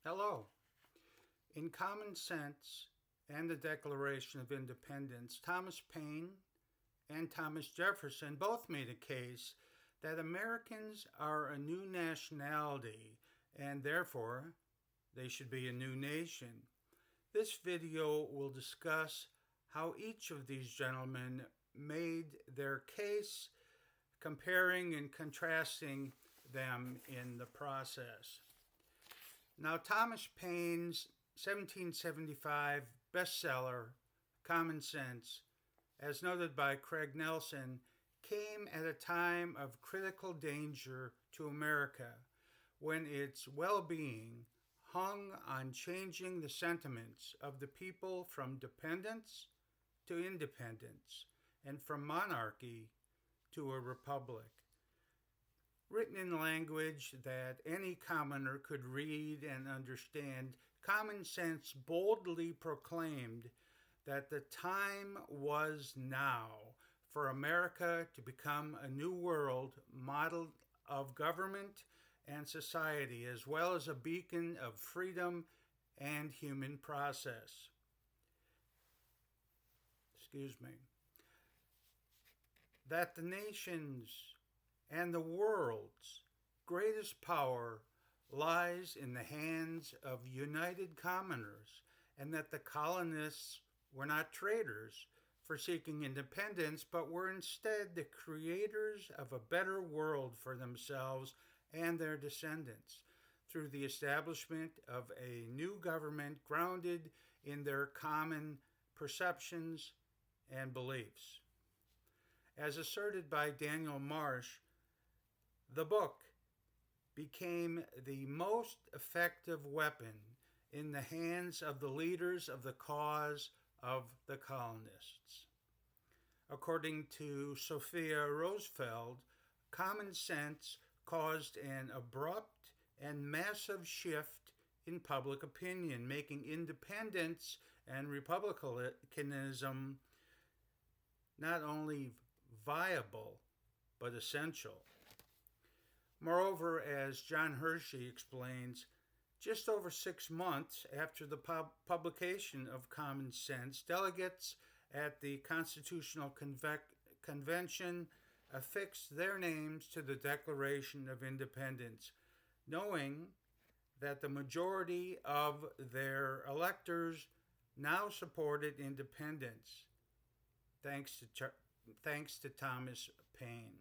Hello. In Common Sense and the Declaration of Independence, Thomas Paine and Thomas Jefferson both made a case that Americans are a new nationality and therefore they should be a new nation. This video will discuss how each of these gentlemen made their case, comparing and contrasting them in the process. Now, Thomas Paine's 1775 bestseller, Common Sense, as noted by Craig Nelson, came at a time of critical danger to America when its well being hung on changing the sentiments of the people from dependence to independence and from monarchy to a republic. Written in language that any commoner could read and understand, Common Sense boldly proclaimed that the time was now for America to become a new world model of government and society, as well as a beacon of freedom and human process. That the nation's and the world's greatest power lies in the hands of united commoners, and that the colonists were not traitors for seeking independence, but were instead the creators of a better world for themselves and their descendants through the establishment of a new government grounded in their common perceptions and beliefs. As asserted by Daniel Marsh, the book became the most effective weapon in the hands of the leaders of the cause of the colonists. According to Sophia Roosevelt, Common Sense caused an abrupt and massive shift in public opinion, making independence and republicanism not only viable but essential. Moreover, as John Hershey explains, just over 6 months after the publication of Common Sense, delegates at the Constitutional Convention affixed their names to the Declaration of Independence, knowing that the majority of their electors now supported independence, thanks to Thomas Paine.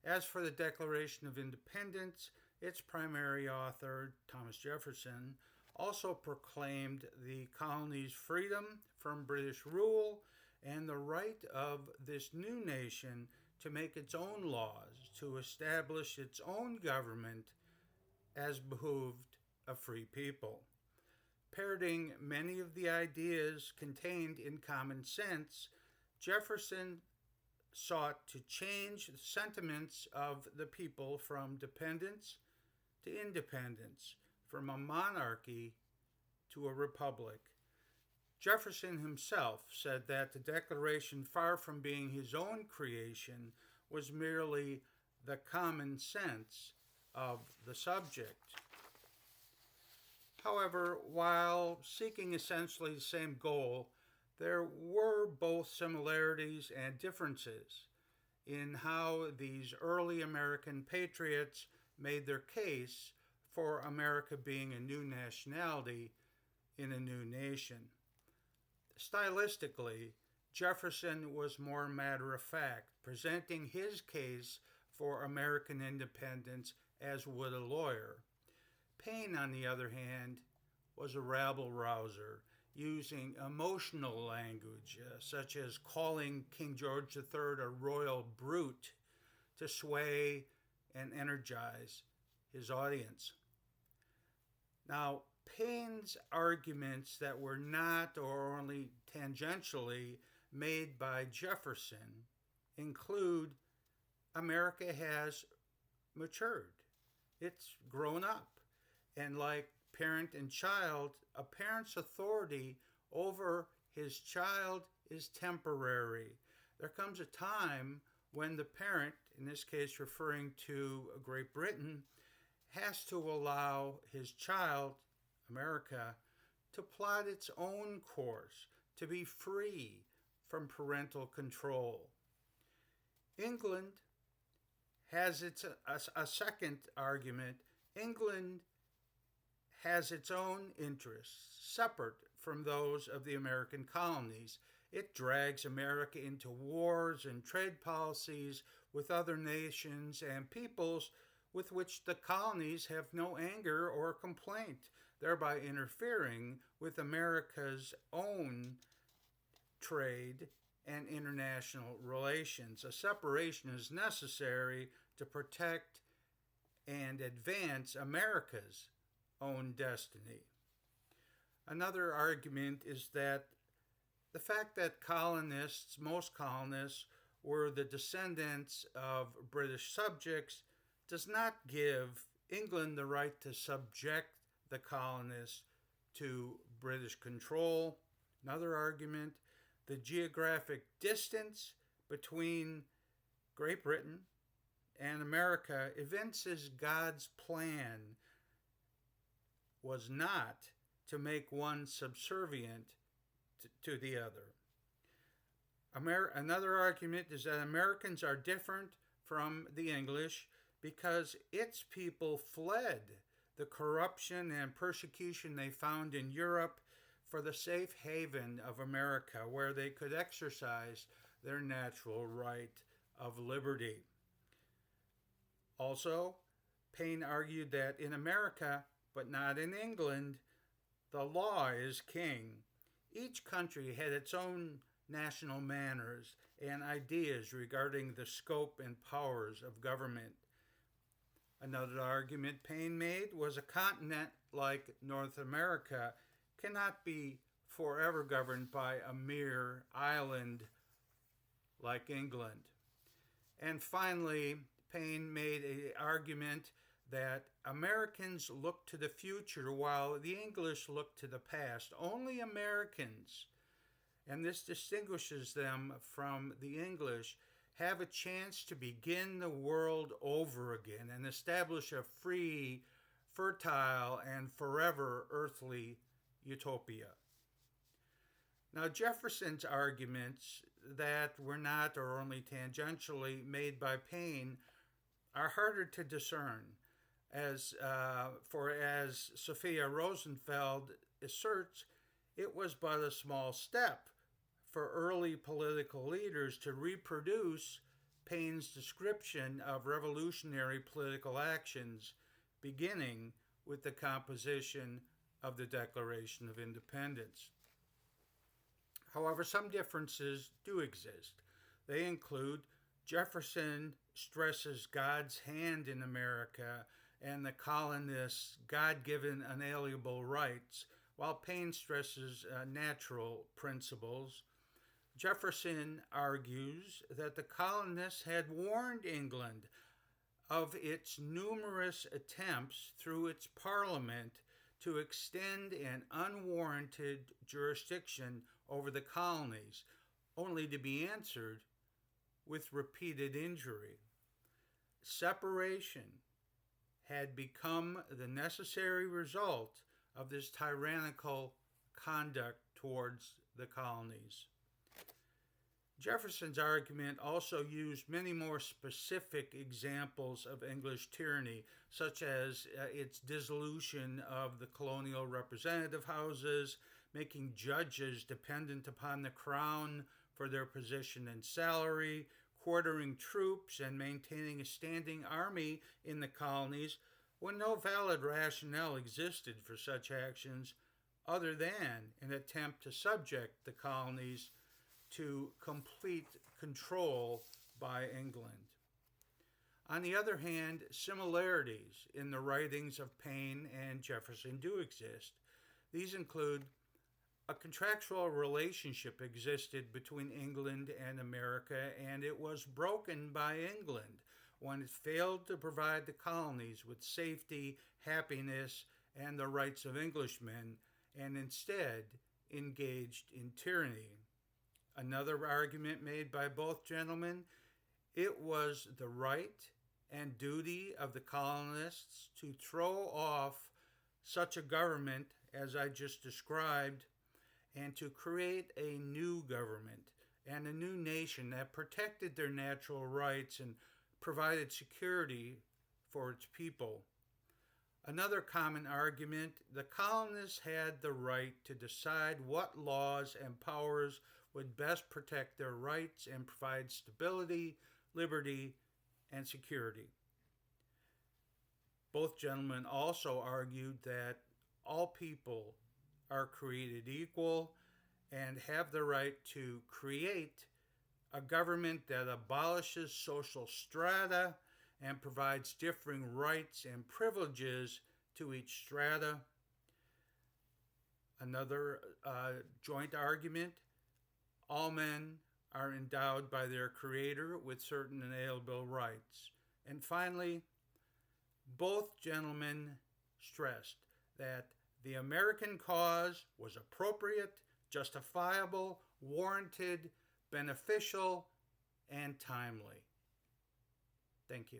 As for the Declaration of Independence, its primary author, Thomas Jefferson, also proclaimed the colony's freedom from British rule and the right of this new nation to make its own laws, to establish its own government as behooved a free people. Parroting many of the ideas contained in Common Sense, Jefferson sought to change the sentiments of the people from dependence to independence, from a monarchy to a republic. Jefferson himself said that the Declaration, far from being his own creation, was merely the common sense of the subject. However, while seeking essentially the same goal, there were both similarities and differences in how these early American patriots made their case for America being a new nationality in a new nation. Stylistically, Jefferson was more matter of fact, presenting his case for American independence as would a lawyer. Paine, on the other hand, was a rabble-rouser, using emotional language, such as calling King George III a royal brute, to sway and energize his audience. Now, Paine's arguments that were not or only tangentially made by Jefferson include America has matured. It's grown up. And like parent and child, a parent's authority over his child is temporary. There comes a time when the parent, in this case referring to Great Britain, has to allow his child, America, to plot its own course, to be free from parental control. England has a second argument. England has its own interests, separate from those of the American colonies. It drags America into wars and trade policies with other nations and peoples with which the colonies have no anger or complaint, thereby interfering with America's own trade and international relations. A separation is necessary to protect and advance America's own destiny. Another argument is that the fact that colonists, most colonists, were the descendants of British subjects does not give England the right to subject the colonists to British control. Another argument, the geographic distance between Great Britain and America evinces God's plan was not to make one subservient to the other. Another argument is that Americans are different from the English because its people fled the corruption and persecution they found in Europe for the safe haven of America, where they could exercise their natural right of liberty. Also, Paine argued that in America, but not in England, the law is king. Each country had its own national manners and ideas regarding the scope and powers of government. Another argument Paine made was a continent like North America cannot be forever governed by a mere island like England. And finally, Paine made an argument that Americans look to the future while the English look to the past. Only Americans, and this distinguishes them from the English, have a chance to begin the world over again and establish a free, fertile, and forever earthly utopia. Now, Jefferson's arguments that were not or only tangentially made by Paine are harder to discern, as Sophia Rosenfeld asserts, it was but a small step for early political leaders to reproduce Paine's description of revolutionary political actions, beginning with the composition of the Declaration of Independence. However, some differences do exist. They include Jefferson stresses God's hand in America and the colonists' God-given unalienable rights, while Paine stresses natural principles. Jefferson argues that the colonists had warned England of its numerous attempts through its parliament to extend an unwarranted jurisdiction over the colonies, only to be answered with repeated injury. Separation had become the necessary result of this tyrannical conduct towards the colonies. Jefferson's argument also used many more specific examples of English tyranny, such as its dissolution of the colonial representative houses, making judges dependent upon the crown for their position and salary, quartering troops, and maintaining a standing army in the colonies when no valid rationale existed for such actions other than an attempt to subject the colonies to complete control by England. On the other hand, similarities in the writings of Paine and Jefferson do exist. These include a contractual relationship existed between England and America, and it was broken by England when it failed to provide the colonies with safety, happiness, and the rights of Englishmen, and instead engaged in tyranny. Another argument made by both gentlemen, it was the right and duty of the colonists to throw off such a government as I just described and to create a new government and a new nation that protected their natural rights and provided security for its people. Another common argument, the colonists had the right to decide what laws and powers would best protect their rights and provide stability, liberty, and security. Both gentlemen also argued that all people are created equal and have the right to create a government that abolishes social strata and provides differing rights and privileges to each strata. Another joint argument, all men are endowed by their Creator with certain inalienable rights. And finally, both gentlemen stressed that the American cause was appropriate, justifiable, warranted, beneficial, and timely. Thank you.